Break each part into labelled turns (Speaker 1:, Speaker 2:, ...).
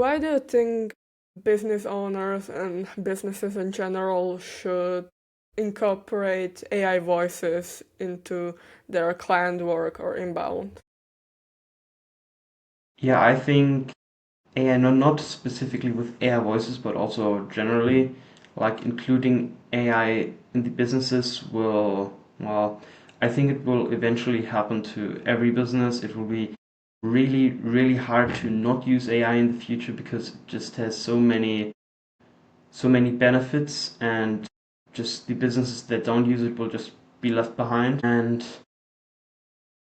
Speaker 1: Why do you think business owners and businesses in general should incorporate AI voices into their client work or inbound?
Speaker 2: Yeah, I think AI, no, not specifically with AI voices, but also generally, like including AI in the businesses well, I think it will eventually happen to every business. It will be really, really hard to not use AI in the future because it just has so many benefits, and just the businesses that don't use it will just be left behind. And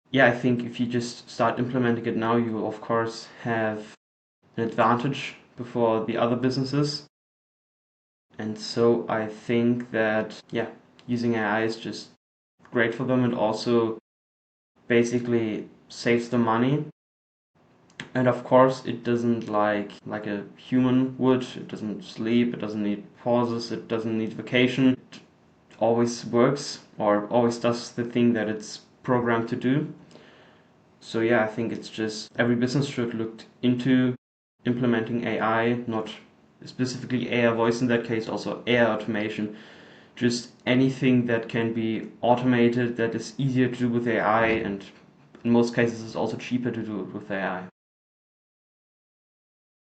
Speaker 2: yeah, I think if you just start implementing it now, you will of course have an advantage before the other businesses. And so I think that, yeah, using AI is just great for them, and also basically saves them money. And of course, it doesn't like a human would. It doesn't sleep. It doesn't need pauses. It doesn't need vacation. It always works, or always does the thing that it's programmed to do. So yeah, I think it's just every business should look into implementing AI, not specifically AI voice in that case, also AI automation. Just anything that can be automated, that is easier to do with AI, and in most cases is also cheaper to do it with AI.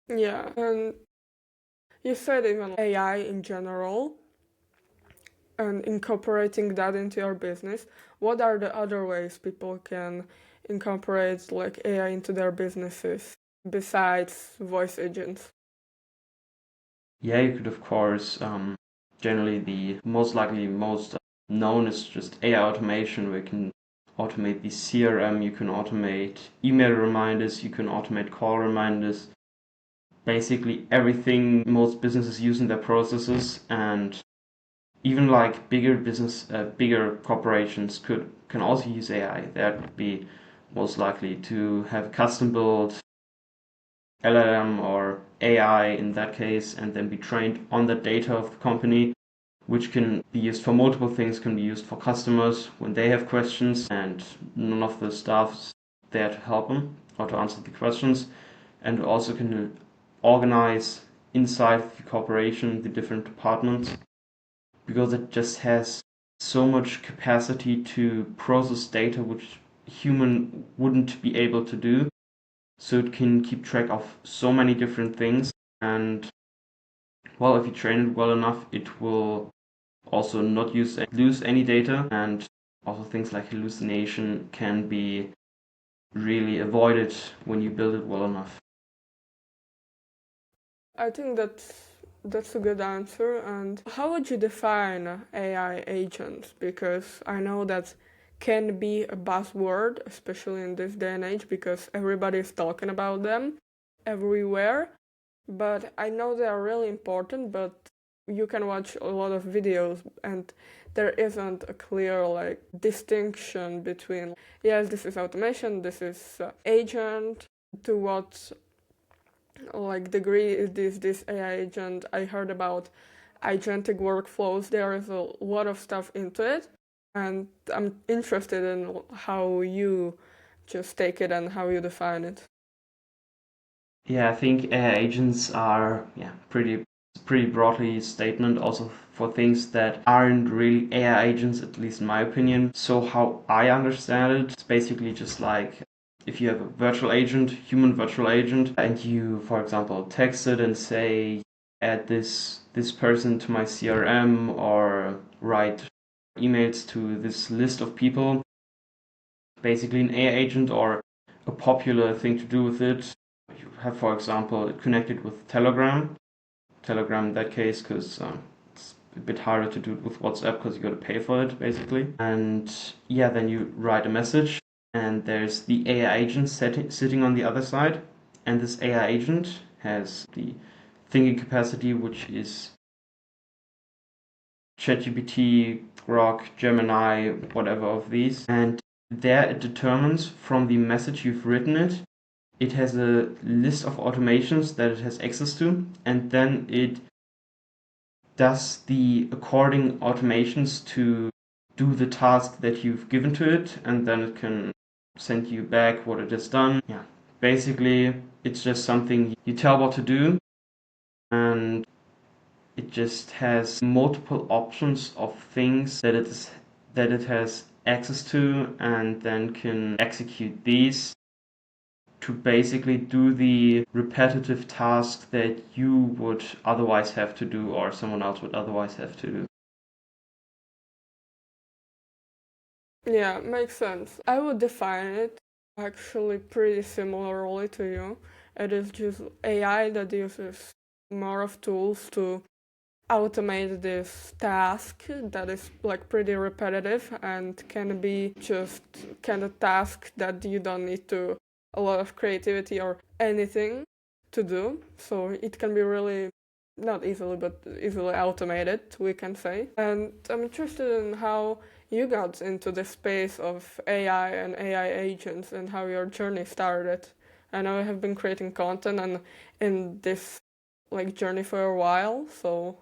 Speaker 1: Yeah, and you said even AI in general and incorporating that into your business. What are the other ways people can incorporate like AI into their businesses besides voice agents?
Speaker 2: Yeah, you could of course, generally the most likely most known is just AI automation, where you can automate the CRM, you can automate email reminders, you can automate call reminders, basically everything most businesses use in their processes. And even like bigger corporations can also use AI. That would be most likely to have custom built LLM or AI in that case, and then be trained on the data of the company, which can be used for multiple things. Can be used for customers when they have questions and none of the staff's there to help them or to answer the questions, and also can organize inside the corporation the different departments, because it just has so much capacity to process data which a human wouldn't be able to do. So it can keep track of so many different things. And well, if you train it well enough, it will also not lose any data. And also things like hallucination can be really avoided when you build it well enough.
Speaker 1: I think that's a good answer. And how would you define AI agents? Because I know that can be a buzzword, especially in this day and age, because everybody is talking about them everywhere. But I know they are really important, but you can watch a lot of videos and there isn't a clear like distinction between yes, this is automation, this is agent, to what like degree is this AI agent. I heard about agentic workflows. There is a lot of stuff into it, and I'm interested in how you just take it and how you define it.
Speaker 2: Yeah, I think AI agents are, yeah, pretty broadly statement also for things that aren't really AI agents, at least in my opinion. So how I understand it, it's basically just like if you have a virtual agent, human virtual agent, and you, for example, text it and say, add this person to my CRM, or write emails to this list of people. Basically an AI agent, or a popular thing to do with it, you have, for example, it connected with Telegram in that case, because it's a bit harder to do it with WhatsApp because you got to pay for it basically. And yeah, then you write a message, and there's the AI agent sitting on the other side, and this AI agent has the thinking capacity, which is ChatGPT, Grok, Gemini, whatever of these. And there it determines from the message you've written it has a list of automations that it has access to, and then it does the according automations to do the task that you've given to it, and then it can send you back what it has done. Yeah, basically it's just something you tell what to do, and it just has multiple options of things that it has access to, and then can execute these to basically do the repetitive task that you would otherwise have to do or someone else would otherwise have to do.
Speaker 1: Yeah, makes sense. I would define it actually pretty similarly to you. It is just AI that uses more of tools to automate this task that is like pretty repetitive and can be just kind of task that you don't need to a lot of creativity or anything to do. So it can be really not easily but easily automated, we can say. And I'm interested in how you got into the space of AI and AI agents and how your journey started. I know you have been creating content and in this like journey for a while, so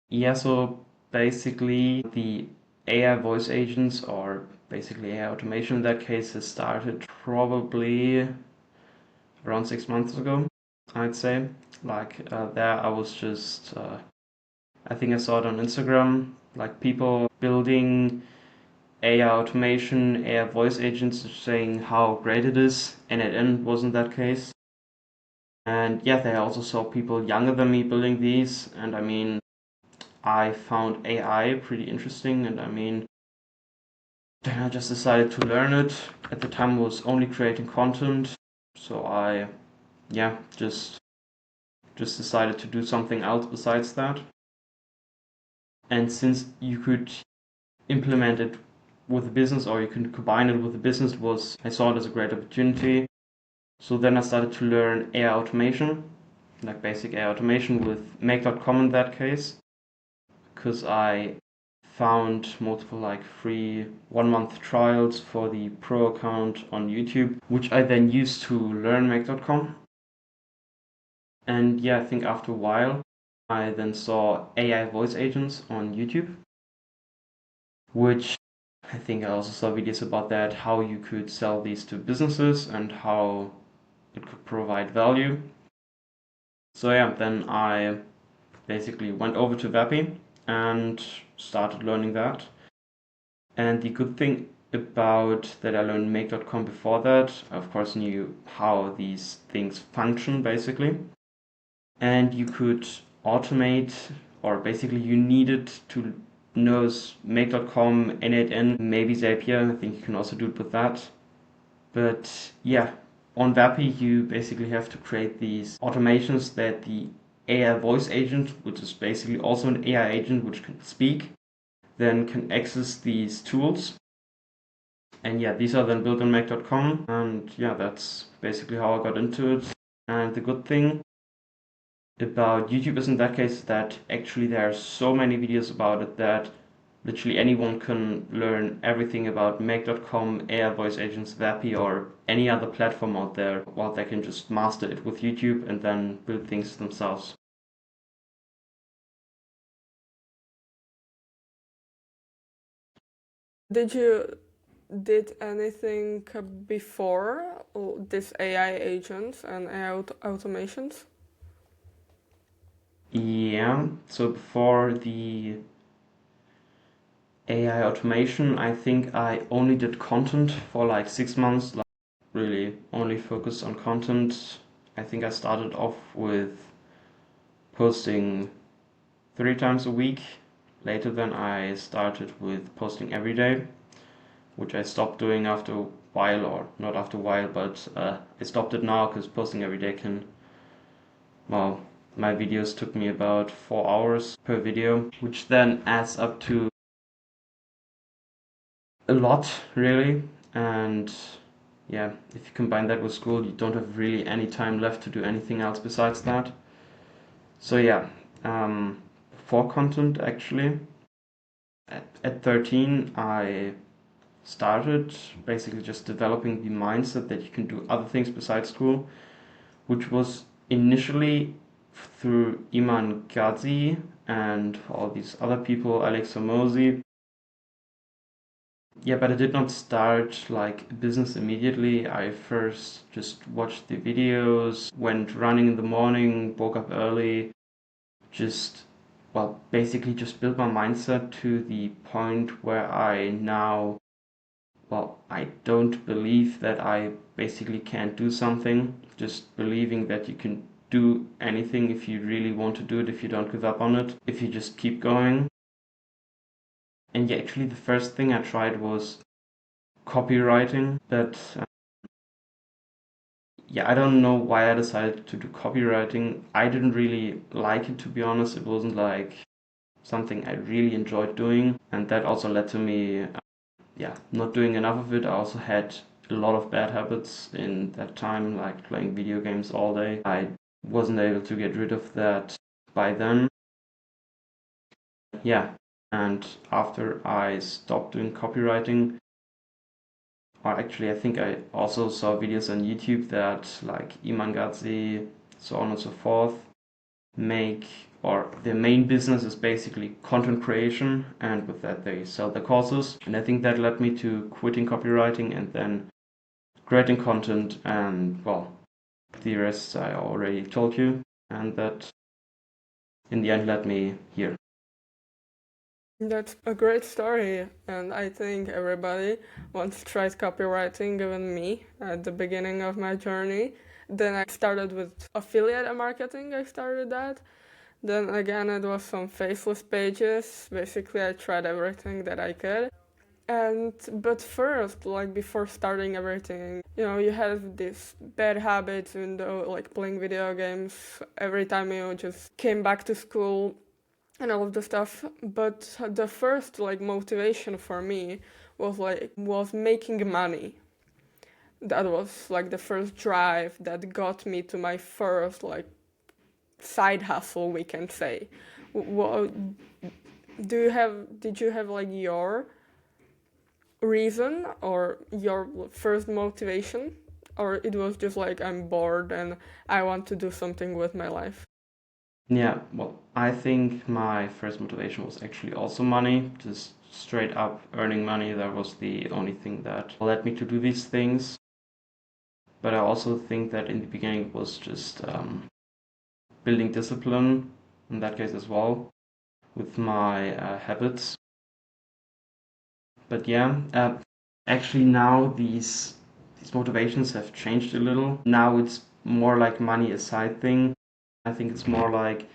Speaker 2: Yeah, so basically the AI voice agents, or basically AI automation in that case, has started probably around 6 months ago, I'd say. There I was just, I think I saw it on Instagram, like people building AI automation, AI voice agents saying how great it is, and it wasn't that case. And yeah, they also saw people younger than me building these, and I mean, I found AI pretty interesting, and I mean, then I just decided to learn it. At the time, I was only creating content, so I, yeah, just decided to do something else besides that. And since you could implement it with a business, or you can combine it with a business, was I saw it as a great opportunity. So then I started to learn AI automation, like basic AI automation with Make.com in that case, because I found multiple like free 1 month trials for the pro account on YouTube, which I then used to learn Make.com. And yeah, I think after a while, I then saw AI voice agents on YouTube, which I think I also saw videos about that, how you could sell these to businesses and how it could provide value. So yeah, then I basically went over to Vappy and started learning that. And the good thing about that I learned Make.com before that, I of course knew how these things function basically. And you could automate, or basically you needed to know Make.com, N8N, maybe Zapier. I think you can also do it with that. But yeah, on Vappy you basically have to create these automations that the AI voice agent, which is basically also an AI agent which can speak, then can access these tools. And yeah, these are then built on Make.com. And yeah, that's basically how I got into it. And the good thing about YouTube is in that case that actually there are so many videos about it that literally anyone can learn everything about Make.com, AI voice agents, Vappy, or any other platform out there, while they can just master it with YouTube and then build things themselves.
Speaker 1: did you did anything before this AI agents and AI automations?
Speaker 2: Yeah, so before the AI automation, I think I only did content for like 6 months, like really only focused on content. I think I started off with posting 3 times a week. Later, then I started with posting every day, which I stopped doing after a while, or not after a while, but I stopped it now because posting every day can, well, my videos took me about 4 hours per video, which then adds up to a lot, really. And yeah, if you combine that with school, you don't have really any time left to do anything else besides that. So yeah, for content actually, at 13, I started basically just developing the mindset that you can do other things besides school, which was initially through Iman Ghazi and all these other people, Alex Hormozi. Yeah, but I did not start like a business immediately. I first just watched the videos, went running in the morning, woke up early, just, well, basically just built my mindset to the point where I now, well, I don't believe that I basically can't do something, just believing that you can do anything if you really want to do it, if you don't give up on it, if you just keep going. And yeah, actually, the first thing I tried was copywriting, but yeah, I don't know why I decided to do copywriting. I didn't really like it, to be honest. It wasn't like something I really enjoyed doing, and that also led to me, yeah, not doing enough of it. I also had a lot of bad habits in that time, like playing video games all day. I wasn't able to get rid of that by then. Yeah, and after I stopped doing copywriting, or actually, I think I also saw videos on YouTube that like Iman Gadzhi, so on and so forth, make, or their main business is basically content creation, and with that they sell their courses. And I think that led me to quitting copywriting and then creating content, and well, the rest I already told you, and that in the end led me here.
Speaker 1: That's a great story, and I think everybody once tried copywriting, even me, at the beginning of my journey. Then I started with affiliate marketing, I started that. Then again, it was some faceless pages. Basically, I tried everything that I could. But first, like before starting everything, you have these bad habits, even though like playing video games every time you just came back to school and all of the stuff. But the first like motivation for me was making money. That was like the first drive that got me to my first like side hustle, we can say. What did you have like your reason or your first motivation, or it was just like I'm bored and I want to do something with my life?
Speaker 2: Yeah, well, I think my first motivation was actually also money, just straight up earning money. That was the only thing that led me to do these things. But I also think that in the beginning it was just building discipline in that case as well with my habits. But yeah, actually now these motivations have changed a little. Now it's more like money aside thing. I think it's more like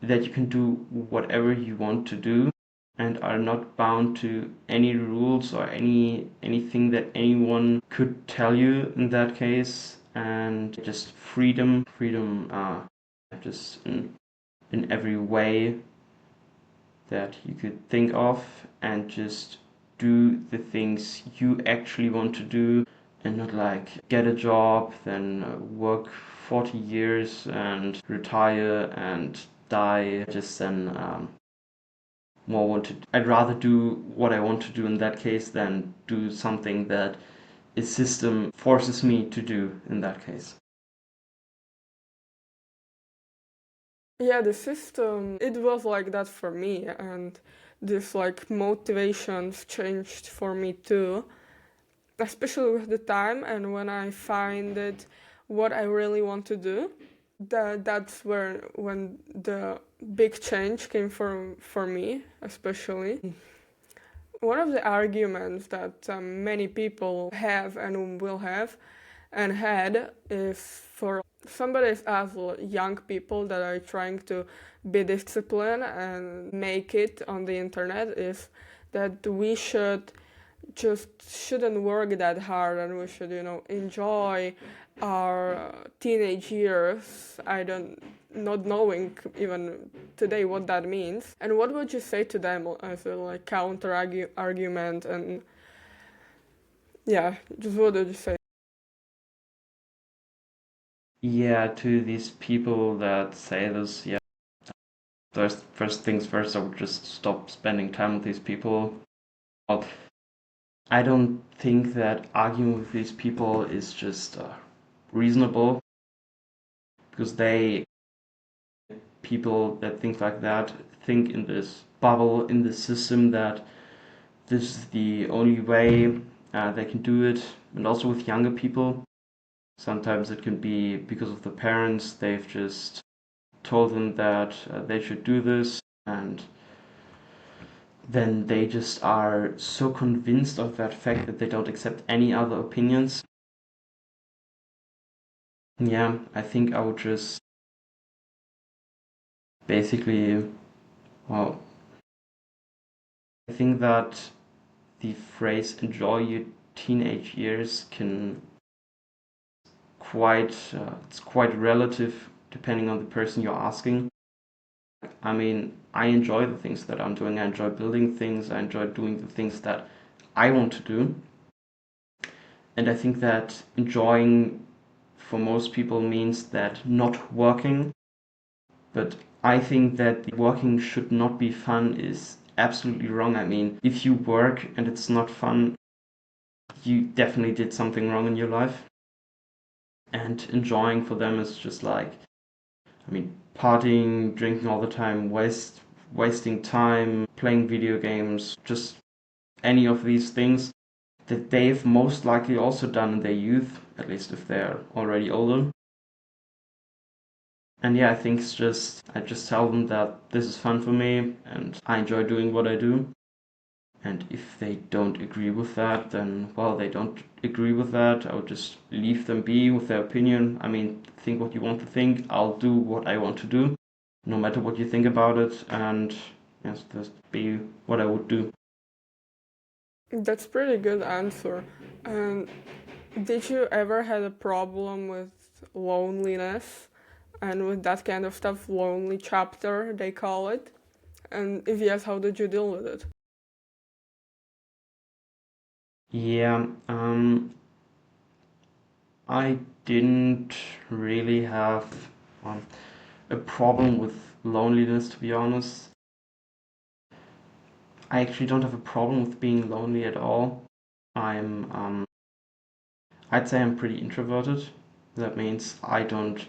Speaker 2: that you can do whatever you want to do and are not bound to any rules or anything that anyone could tell you in that case, and just freedom just in every way that you could think of, and just do the things you actually want to do, and not like get a job, then work 40 years and retire and die, just then more want to. I'd rather do what I want to do in that case than do something that a system forces me to do in that case.
Speaker 1: Yeah, the system, it was like that for me, and this like motivations changed for me too, especially with the time and when I find it what I really want to do. That's where when the big change came for me, especially. One of the arguments that many people have and will have and had is for somebody as young people that are trying to be disciplined and make it on the internet is that we shouldn't work that hard, and we should enjoy our teenage years. I don't not knowing even today what that means. And what would you say to them as a like counter argument? And yeah, just what would you say?
Speaker 2: Yeah, to these people that say this, yeah, first things first, I would just stop spending time with these people. Well, I don't think that arguing with these people is just reasonable, because people that think like that think in this bubble, in this system that this is the only way they can do it. And also with younger people, sometimes it can be because of the parents, they've just told them that they should do this, and then they just are so convinced of that fact that they don't accept any other opinions. Yeah, I think I would just basically, well, I think that the phrase enjoy your teenage years can it's quite relative depending on the person you're asking. I mean, I enjoy the things that I'm doing. I enjoy building things. I enjoy doing the things that I want to do. And I think that enjoying for most people means that not working. But I think that working should not be fun is absolutely wrong. I mean, if you work and it's not fun, you definitely did something wrong in your life. And enjoying for them is just like, I mean, partying, drinking all the time, wasting time, playing video games, just any of these things that they've most likely also done in their youth, at least if they're already older. And yeah, I think I just tell them that this is fun for me and I enjoy doing what I do. And if they don't agree with that, then, well, they don't agree with that. I would just leave them be with their opinion. I mean, think what you want to think. I'll do what I want to do, no matter what you think about it. And yes, just be what I would do.
Speaker 1: That's pretty good answer. And did you ever had a problem with loneliness and with that kind of stuff, lonely chapter they call it? And if yes, how did you deal with it?
Speaker 2: Yeah, I didn't really have um, a problem with loneliness, to be honest. I actually don't have a problem with being lonely at all. I'm, I'd say I'm pretty introverted. That means I don't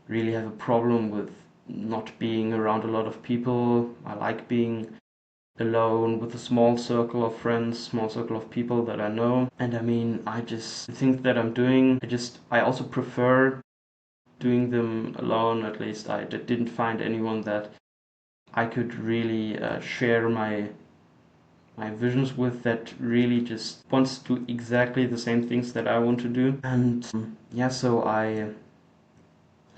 Speaker 2: really have a problem with not being around a lot of people. I like being alone with a small circle of friends, small circle of people that I know. And I mean, I just think that I'm doing, I also prefer doing them alone. At least I didn't find anyone that I could really share my visions with that really just wants to do exactly the same things that I want to do. And yeah, so I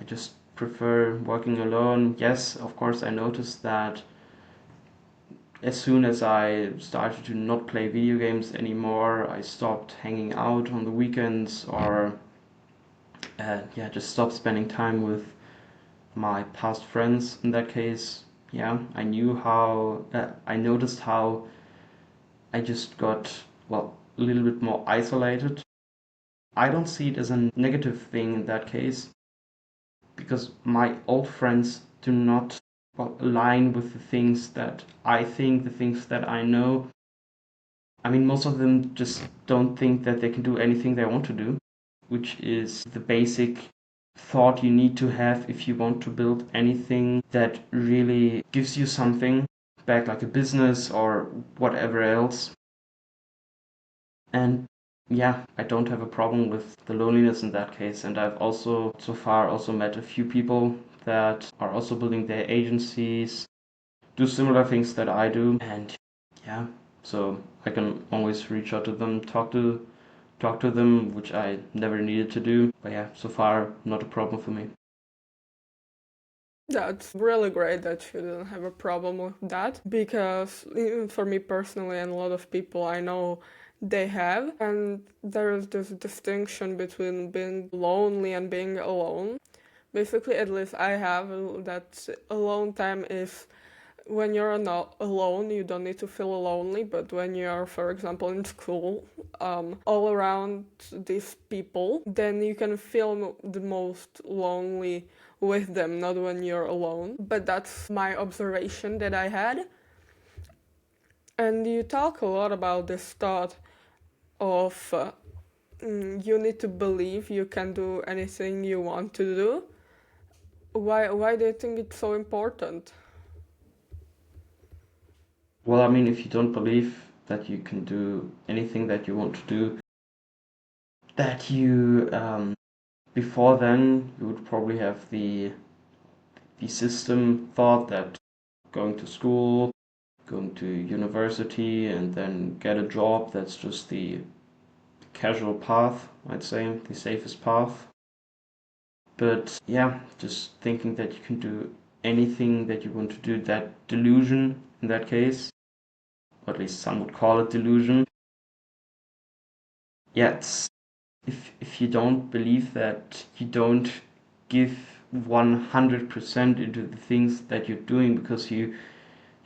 Speaker 2: just prefer working alone. Yes, of course, I noticed that as soon as I started to not play video games anymore, I stopped hanging out on the weekends or yeah, just stopped spending time with my past friends in that case. Yeah, I noticed how I just got, well, a little bit more isolated. I don't see it as a negative thing in that case because my old friends do not, well, align with the things that I think, the things that I know. I mean, most of them just don't think that they can do anything they want to do, which is the basic thought you need to have if you want to build anything that really gives you something back, like a business or whatever else. And yeah, I don't have a problem with the loneliness in that case. And I've also, so far, also met a few people that are also building their agencies, do similar things that I do. And yeah, so I can always reach out to them, talk to them, which I never needed to do. But yeah, so far, not a problem for me.
Speaker 1: That's really great that you didn't have a problem with that because even for me personally and a lot of people I know they have, and there is this distinction between being lonely and being alone. Basically, at least I have that alone time is when you're not alone, you don't need to feel lonely, but when you're, for example, in school, all around these people, then you can feel the most lonely with them, not when you're alone. But that's my observation that I had. And you talk a lot about this thought of you need to believe you can do anything you want to do. Why do you think it's so important?
Speaker 2: Well, I mean, if you don't believe that you can do anything that you want to do, that you before then you would probably have the system thought that going to school, going to university, and then get a job, that's just the casual path, I'd say, the safest path. But yeah, just thinking that you can do anything that you want to do, that delusion in that case, or at least some would call it delusion. Yeah, it's, if you don't believe that, you don't give 100% into the things that you're doing because you're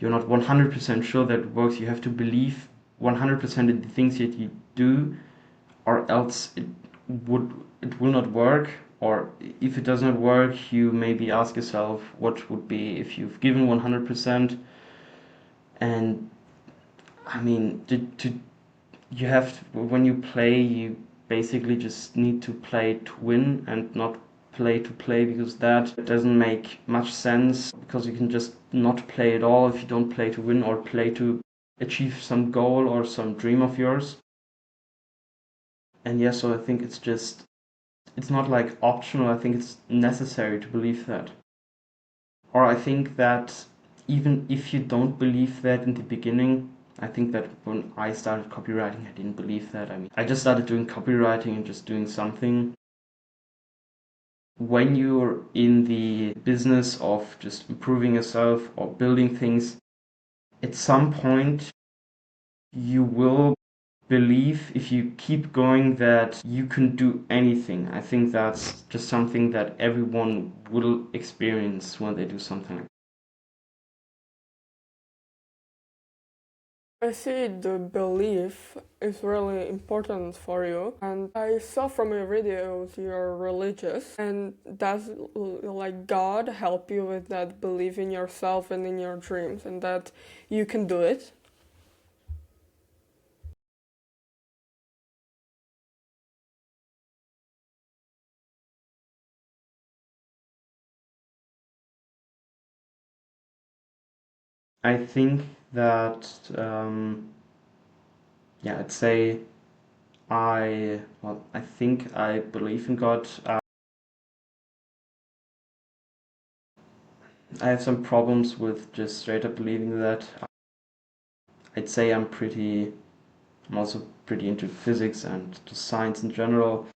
Speaker 2: not 100% sure that it works. You have to believe 100% in the things that you do, or else it will not work. Or if it does not work, you maybe ask yourself what would be if you've given 100%. And I mean, you have to, when you play, you basically just need to play to win and not play to play, because that doesn't make much sense, because you can just not play at all if you don't play to win or play to achieve some goal or some dream of yours. And yeah, so I think it's not like optional, I think it's necessary to believe that. Or I think that even if you don't believe that in the beginning, I think that when I started copywriting, I didn't believe that. I mean, I just started doing copywriting and just doing something. When you're in the business of just improving yourself or building things, at some point you will believe, if you keep going, that you can do anything. I think that's just something that everyone will experience when they do something like that.
Speaker 1: I see the belief is really important for you, and I saw from your videos you're religious. And does like God help you with that belief in yourself and in your dreams, and that you can do it?
Speaker 2: I think that, yeah, I'd say I think I believe in God. I have some problems with just straight up believing that. I'd say I'm also pretty into physics and just science in general.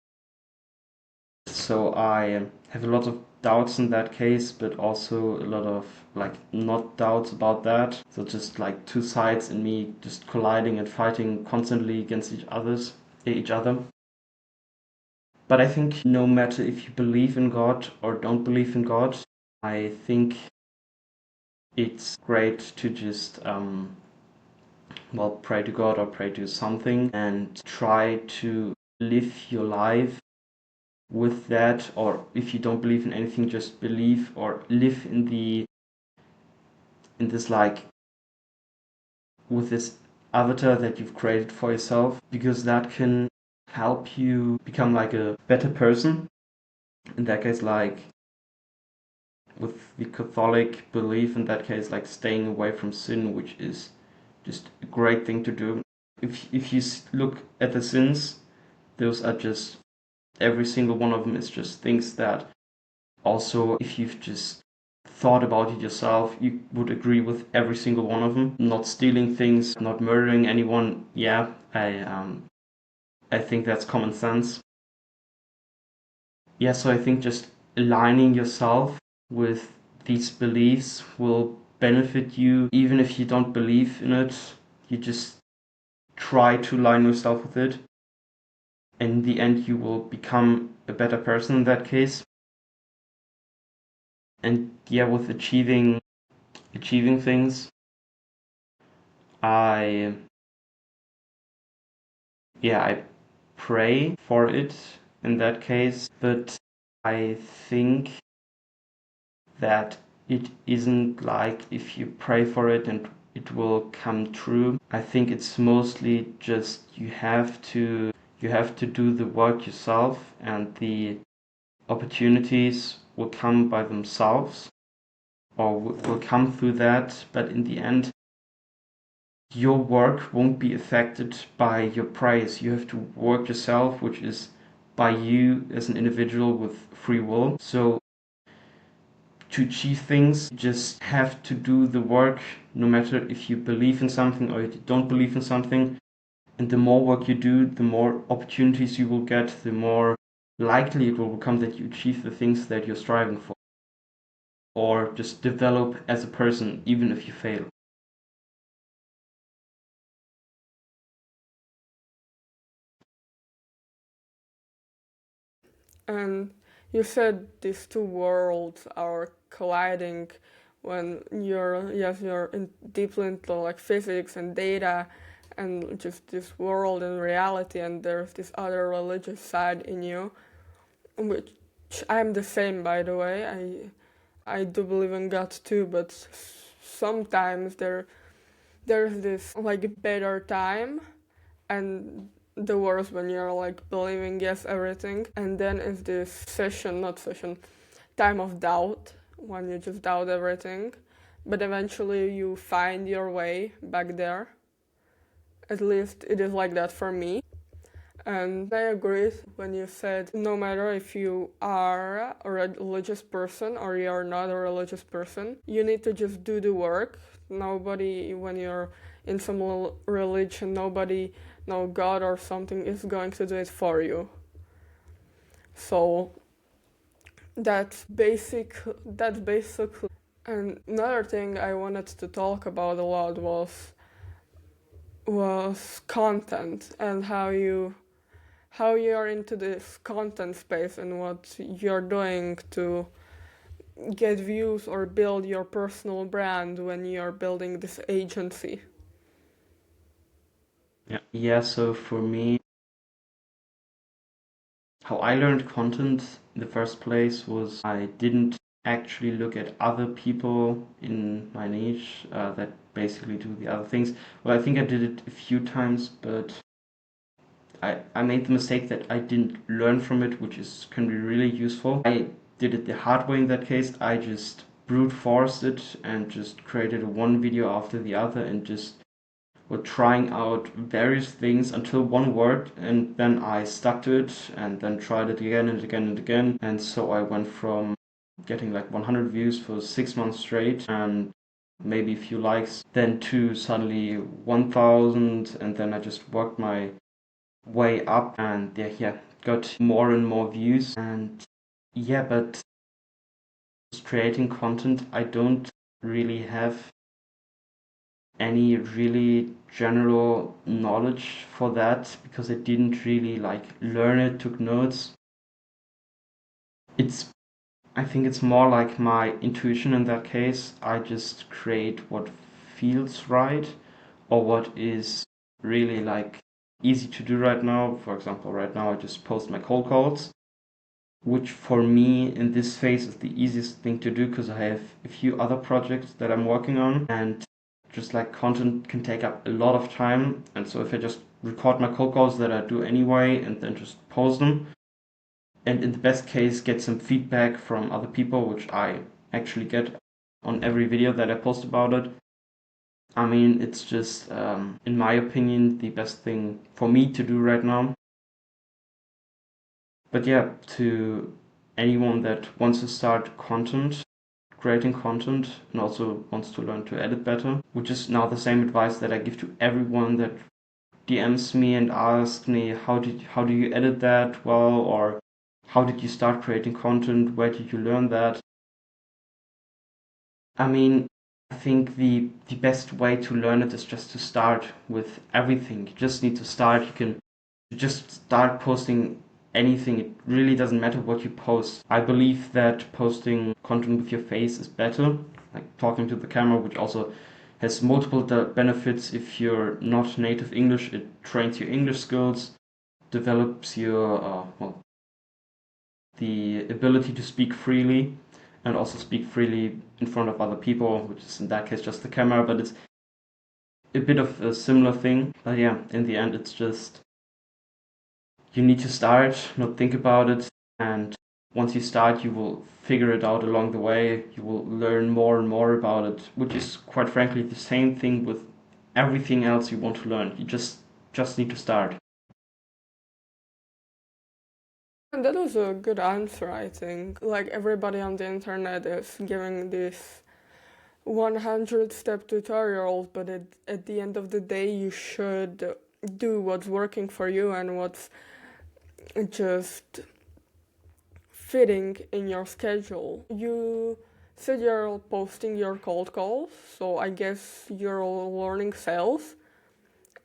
Speaker 2: So I have a lot of doubts in that case, but also a lot of like not doubts about that. So just like two sides in me just colliding and fighting constantly against each other. But I think no matter if you believe in God or don't believe in God, I think it's great to just pray to God or pray to something and try to live your life with that. Or if you don't believe in anything, just believe or live in this like with this avatar that you've created for yourself, because that can help you become like a better person. In that case, like with the Catholic belief, in that case, like staying away from sin, which is just a great thing to do. If you look at the sins, those are just, every single one of them is just things that also, if you've just thought about it yourself, you would agree with every single one of them. Not stealing things, not murdering anyone. Yeah, I think that's common sense. Yeah, so I think just aligning yourself with these beliefs will benefit you, even if you don't believe in it. You just try to align yourself with it. In the end, you will become a better person in that case. And yeah, with achieving things, I I pray for it in that case, but I think that it isn't like if you pray for it and it will come true. I think it's mostly just you have to do the work yourself, and the opportunities will come by themselves, or will come through that. But in the end, your work won't be affected by your price. You have to work yourself, which is by you as an individual with free will. So to achieve things, you just have to do the work, no matter if you believe in something or if you don't believe in something. And the more work you do, the more opportunities you will get, the more likely it will become that you achieve the things that you're striving for, or just develop as a person, even if you fail.
Speaker 1: And you said these two worlds are colliding when you're deeply into like physics and data and just this world and reality, and there's this other religious side in you, which I'm the same, by the way. I do believe in God too, but sometimes there's this like better time and the worst when you're like believing yes everything, and then is this time of doubt when you just doubt everything, but eventually you find your way back there. At least it is like that for me. And I agree when you said no matter if you are a religious person or you're not a religious person, you need to just do the work. Nobody, when you're in some religion, nobody, no God or something is going to do it for you. So that's basic. That's basically. And another thing I wanted to talk about a lot was content and how you are into this content space and what you're doing to get views or build your personal brand when you're building this agency.
Speaker 2: Yeah, so for me, how I learned content in the first place was I didn't actually look at other people in my niche that basically do the other things. Well, I think I did it a few times, but I made the mistake that I didn't learn from it, which can be really useful. I did it the hard way in that case. I just brute forced it and just created one video after the other and just were trying out various things until one worked, and then I stuck to it and then tried it again and again and again. And so I went from getting like 100 views for 6 months straight and maybe a few likes, then to suddenly 1,000, and then I just worked my way up and yeah, got more and more views. And yeah, but creating content, I don't really have any really general knowledge for that because I didn't really like learn it, took notes. It's I think it's more like my intuition in that case. I just create what feels right or what is really like easy to do right now. For example, right now I just post my cold calls, which for me in this phase is the easiest thing to do because I have a few other projects that I'm working on, and just like content can take up a lot of time. And so if I just record my cold calls that I do anyway and then just post them, and in the best case get some feedback from other people, which I actually get on every video that I post about it. I mean, it's just, in my opinion, the best thing for me to do right now. But yeah, to anyone that wants to start creating content, and also wants to learn to edit better, which is now the same advice that I give to everyone that DMs me and asks me how do you edit that well, or how did you start creating content, where did you learn that? I mean, I think the best way to learn it is just to start with everything. You just need to start. You can just start posting anything. It really doesn't matter what you post. I believe that posting content with your face is better, like talking to the camera, which also has multiple benefits. If you're not native English, it trains your English skills, develops your the ability to speak freely, and also speak freely in front of other people, which is in that case just the camera, but it's a bit of a similar thing. But yeah, in the end, it's just you need to start, not think about it, and once you start, you will figure it out along the way. You will learn more and more about it, which is quite frankly the same thing with everything else you want to learn. You just need to start.
Speaker 1: And that was a good answer, I think. Like everybody on the internet is giving these 100-step tutorials, but at the end of the day, you should do what's working for you and what's just fitting in your schedule. You said you're posting your cold calls, so I guess you're learning sales.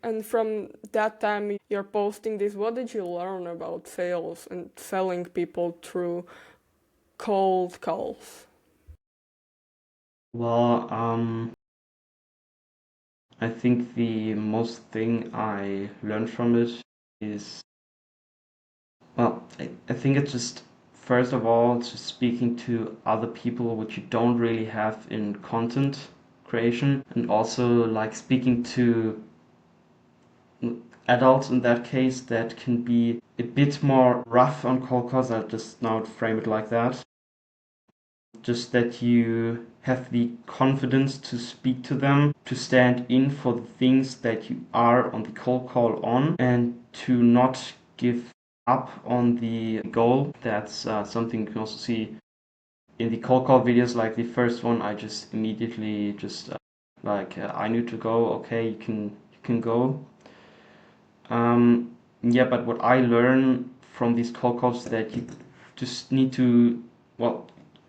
Speaker 1: And from that time you're posting this, what did you learn about sales and selling people through cold calls?
Speaker 2: Well, I think the most thing I learned from it is, well, I think it's just, first of all, it's just speaking to other people, which you don't really have in content creation, and also like speaking to adults in that case that can be a bit more rough on cold calls. I'll just now frame it like that. Just that you have the confidence to speak to them, to stand in for the things that you are on the cold call on, and to not give up on the goal. That's something you can also see in the cold call videos. Like the first one, I just immediately just I need to go. Okay, you can go. Yeah, but what I learn from these cold calls is that you just need to, well,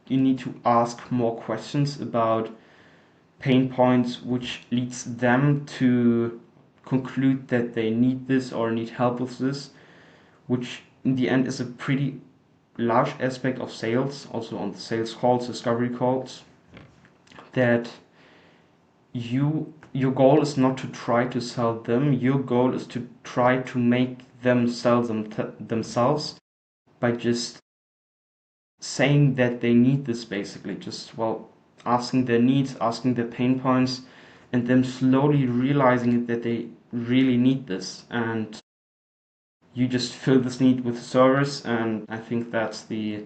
Speaker 2: you need to ask more questions about pain points, which leads them to conclude that they need this or need help with this, which in the end is a pretty large aspect of sales, also on the sales calls, discovery calls, that your goal is not to try to sell them. Your goal is to try to make them sell themselves by just saying that they need this, basically. Just, well, asking their needs, asking their pain points, and them slowly realizing that they really need this. And you just fill this need with service, and I think that's the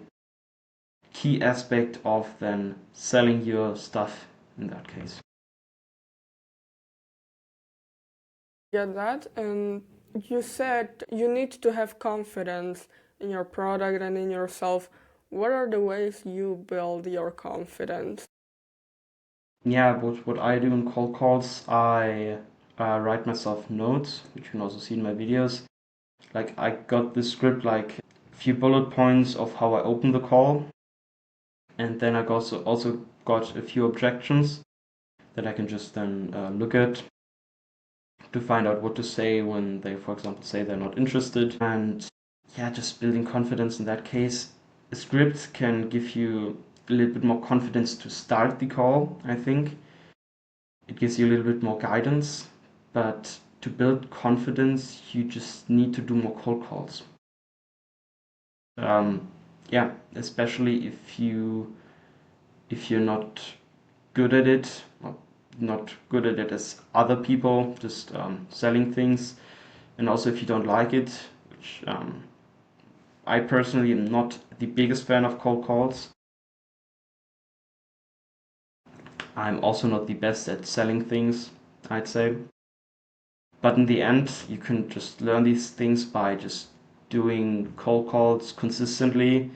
Speaker 2: key aspect of then selling your stuff in that case.
Speaker 1: Get that? And you said you need to have confidence in your product and in yourself. What are the ways you build your confidence?
Speaker 2: Yeah, what I do in cold calls, I write myself notes, which you can also see in my videos. Like I got this script, like a few bullet points of how I open the call, and then I also got a few objections that I can just then look at to find out what to say when they, for example, say they're not interested. And yeah, just building confidence in that case. A script can give you a little bit more confidence to start the call, I think. It gives you a little bit more guidance, but to build confidence, you just need to do more cold calls. Yeah, especially if you're not good at it, well, not good at it as other people, just selling things, and also if you don't like it, which I personally am not the biggest fan of cold calls. I'm also not the best at selling things, I'd say. But in the end, you can just learn these things by just doing cold calls consistently,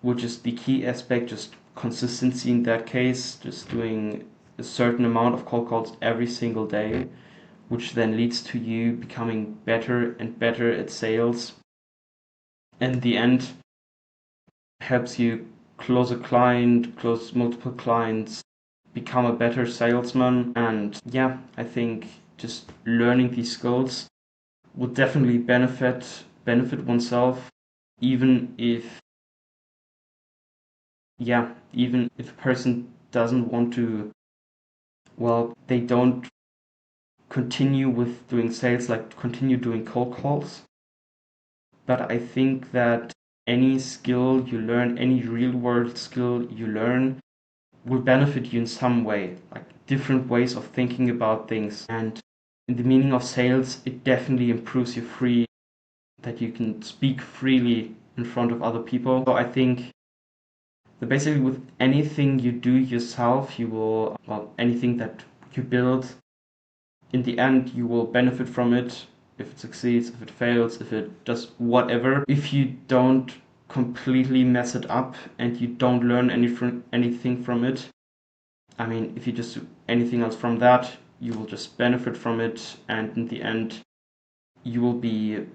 Speaker 2: which is the key aspect, just consistency in that case, just doing a certain amount of cold calls every single day, which then leads to you becoming better and better at sales. And in the end, helps you close a client, close multiple clients, become a better salesman. And yeah, I think just learning these skills would definitely benefit oneself, even if, yeah, even if a person doesn't want to, well, they don't continue with doing sales, like continue doing cold calls. But I think that any skill you learn, any real world skill you learn, will benefit you in some way, like different ways of thinking about things. And in the meaning of sales, it definitely improves you free, that you can speak freely in front of other people. So I think that basically with anything you do yourself, you will, well, anything that you build, in the end you will benefit from it if it succeeds, if it fails, if it does whatever. If you don't completely mess it up and you don't learn anything from it, I mean, if you just do anything else from that, you will just benefit from it, and in the end you will be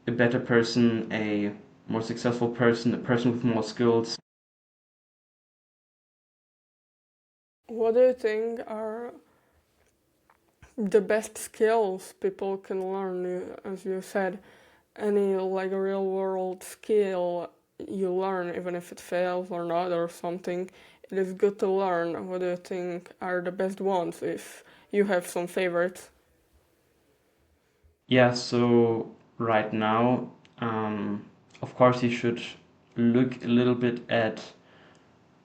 Speaker 2: a better person, a more successful person, a person with more skills.
Speaker 1: What do you think are the best skills people can learn? As you said, any like real world skill you learn, even if it fails or not or something, it is good to learn. What do you think are the best ones, if you have some favorites?
Speaker 2: Yeah, so right now, of course, you should look a little bit at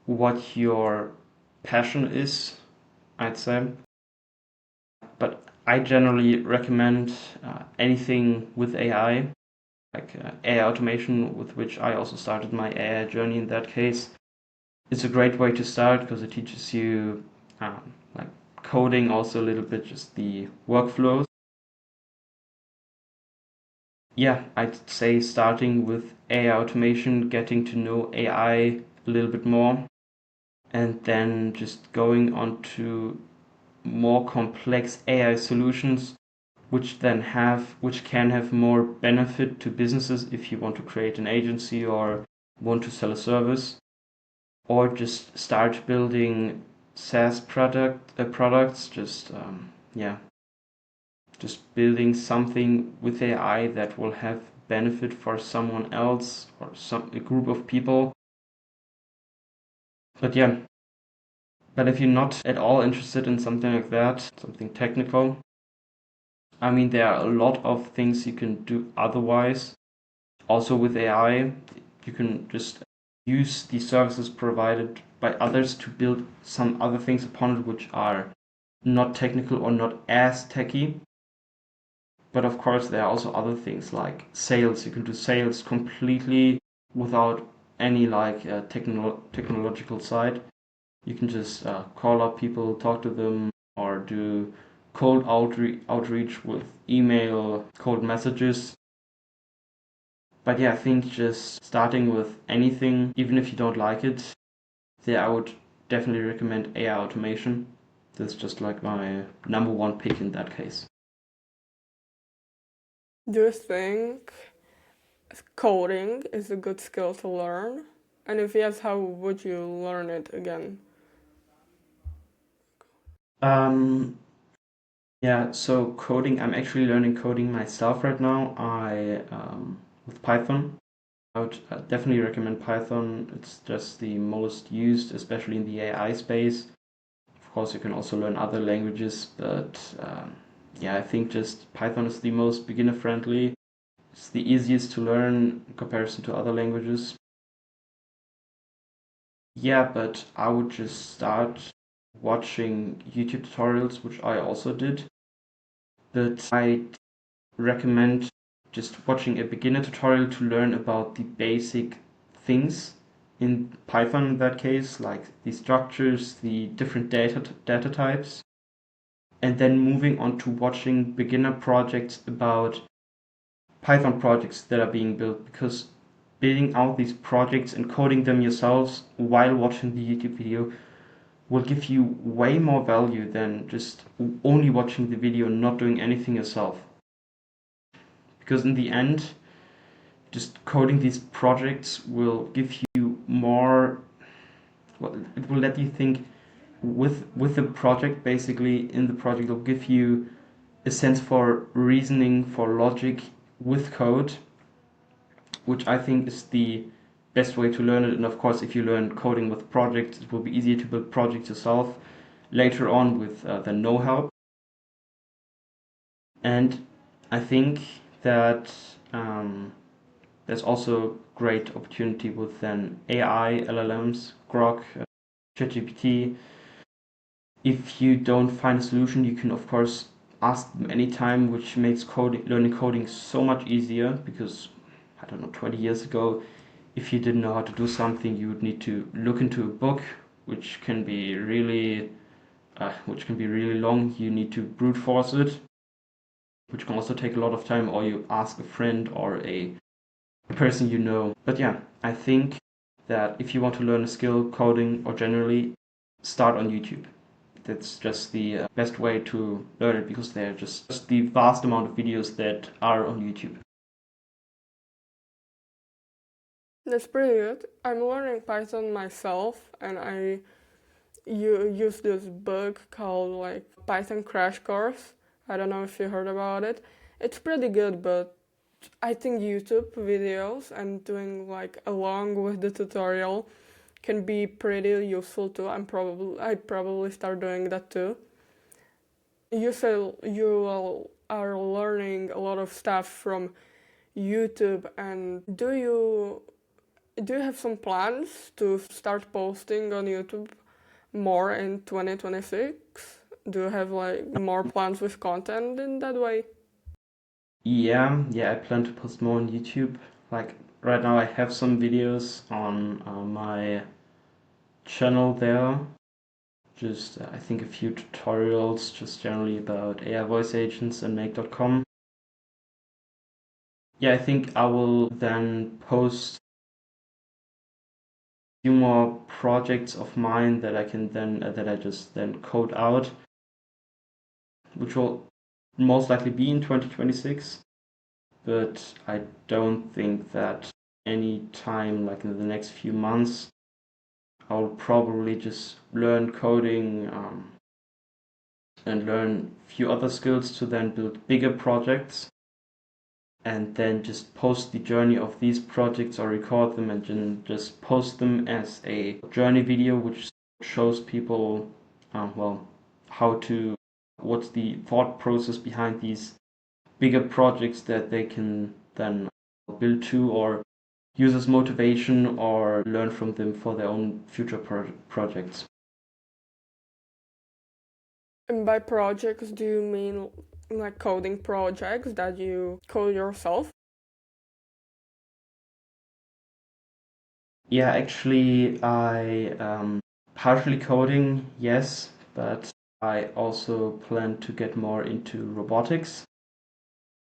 Speaker 2: what your passion is, I'd say. But I generally recommend anything with AI, like AI automation, with which I also started my AI journey in that case. It's a great way to start because it teaches you like coding, also a little bit just the workflows. Yeah, I'd say starting with AI automation, getting to know AI a little bit more, and then just going on to more complex AI solutions, which can have more benefit to businesses if you want to create an agency or want to sell a service, or just start building SaaS products. Just building something with AI that will have benefit for someone else or a group of people. But yeah, but if you're not at all interested in something like that, something technical, I mean, there are a lot of things you can do otherwise. Also with AI, you can just use the services provided by others to build some other things upon it which are not technical or not as techy. But of course, there are also other things like sales. You can do sales completely without any like technological side. You can just call up people, talk to them, or do cold outreach with email, cold messages. But yeah, I think just starting with anything, even if you don't like it, there I would definitely recommend AI automation. That's just like my number one pick in that case.
Speaker 1: Do you think coding is a good skill to learn? And if yes, how would you learn it again?
Speaker 2: Um, yeah, so coding, I'm actually learning coding myself right now. With Python. I would definitely recommend Python. It's just the most used, especially in the AI space. Of course, you can also learn other languages, but yeah, I think just Python is the most beginner friendly. It's the easiest to learn in comparison to other languages. Yeah, but I would just start watching YouTube tutorials, which I also did. But I recommend just watching a beginner tutorial to learn about the basic things in Python in that case, like the structures, the different data types, and then moving on to watching beginner projects about Python projects that are being built, because building out these projects and coding them yourselves while watching the YouTube video will give you way more value than just only watching the video and not doing anything yourself. Because in the end, just coding these projects will give you more, well, it will let you think with the project. Basically in the project, it'll give you a sense for reasoning, for logic with code, which I think is the best way to learn it. And of course, if you learn coding with projects, it will be easier to build projects yourself later on with the know-how. And I think that there's also great opportunity with then AI, LLMs, Grok, ChatGPT. If you don't find a solution, you can of course ask them anytime, which makes learning coding so much easier. Because I don't know, 20 years ago, if you didn't know how to do something, you would need to look into a book, which can be really long. You need to brute force it. which can also take a lot of time, or you ask a friend or a person you know. But yeah, I think that if you want to learn a skill, coding or generally, start on YouTube. That's just the best way to learn it, because there are just the vast amount of videos that are on YouTube.
Speaker 1: That's pretty good. I'm learning Python myself, and I use this book called like Python Crash Course. I don't know if you heard about it. It's pretty good, but I think YouTube videos and doing like along with the tutorial can be pretty useful too. I'd probably start doing that too. You say are learning a lot of stuff from YouTube, and do you have some plans to start posting on YouTube more in 2026? Do you have like more plans with content in that way?
Speaker 2: Yeah, I plan to post more on YouTube. Like right now, I have some videos on my channel there. Just I think a few tutorials, just generally about AI voice agents and make.com. Yeah, I think I will then post a few more projects of mine that I can then that I just then code out, which will most likely be in 2026. But I don't think that any time like in the next few months I'll probably just learn coding and learn a few other skills to then build bigger projects and then just post the journey of these projects or record them and then just post them as a journey video which shows people well how to what's the thought process behind these bigger projects that they can then build to or use as motivation or learn from them for their own future projects.
Speaker 1: And by projects, do you mean like coding projects that you code yourself?
Speaker 2: Yeah, actually, I partially coding, yes, but I also plan to get more into robotics,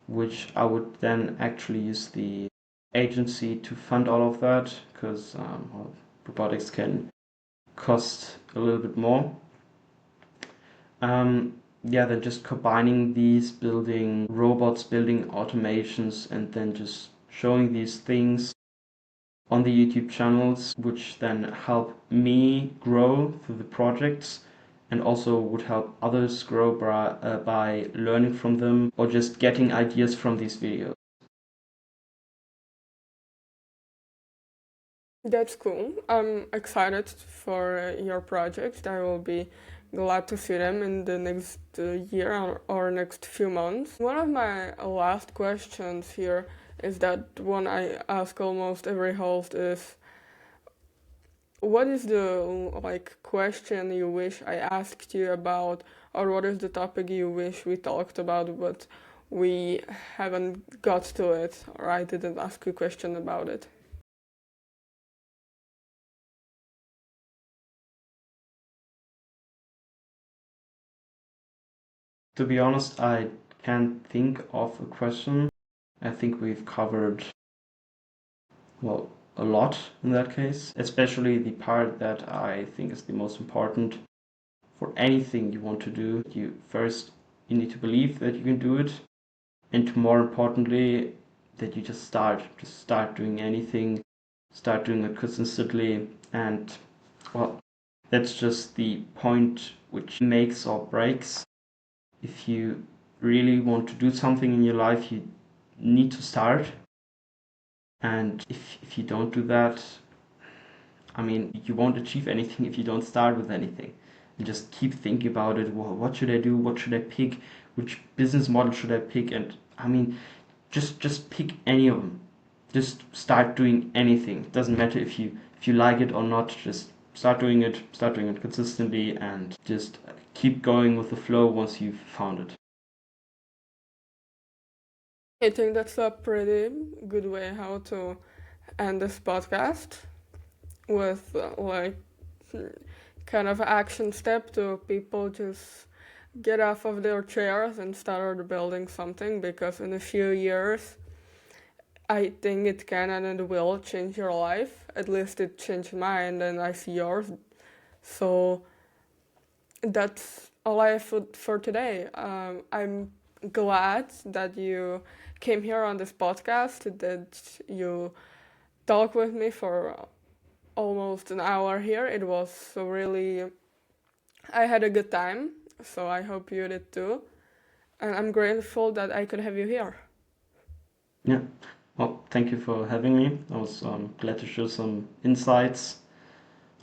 Speaker 2: which I would then actually use the agency to fund all of that, because well, robotics can cost a little bit more. Yeah, then just combining these, building robots, building automations, and then just showing these things on the YouTube channels, which then help me grow through the projects and also would help others grow by learning from them or just getting ideas from these videos.
Speaker 1: That's cool. I'm excited for your projects. I will be glad to see them in the next year or next few months. One of my last questions here is that one I ask almost every host is, what is the like question you wish I asked you about, or what is the topic you wish we talked about but we haven't got to it, or I didn't ask you a question about it?
Speaker 2: To be honest, I can't think of a question. I think we've covered, well, a lot in that case, especially the part that I think is the most important. For anything you want to do, you need to believe that you can do it, and more importantly, that you just start doing anything, start doing it consistently, and well, that's just the point which makes or breaks. If you really want to do something in your life, you need to start, and if you don't do that, I mean, you won't achieve anything if you don't start with anything. And just keep thinking about it. Well, what should I do? What should I pick? Which business model should I pick? And I mean, just pick any of them. Just start doing anything. It doesn't matter if you like it or not. Just start doing it. Start doing it consistently, and just keep going with the flow once you've found it.
Speaker 1: I think that's a pretty good way how to end this podcast with like kind of action step to people just get off of their chairs and start building something, because in a few years I think it can and it will change your life. At least it changed mine, and I see yours. So that's all I have for today. I'm glad that you came here on this podcast, that you talked with me for almost an hour here. It was really, I had a good time, so I hope you did too. And I'm grateful that I could have you here.
Speaker 2: Yeah. Well, thank you for having me. I was glad to share some insights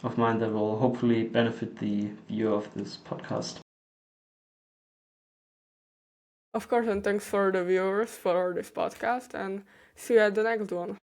Speaker 2: of mine that will hopefully benefit the viewer of this podcast.
Speaker 1: Of course, and thanks for the viewers for this podcast, and see you at the next one.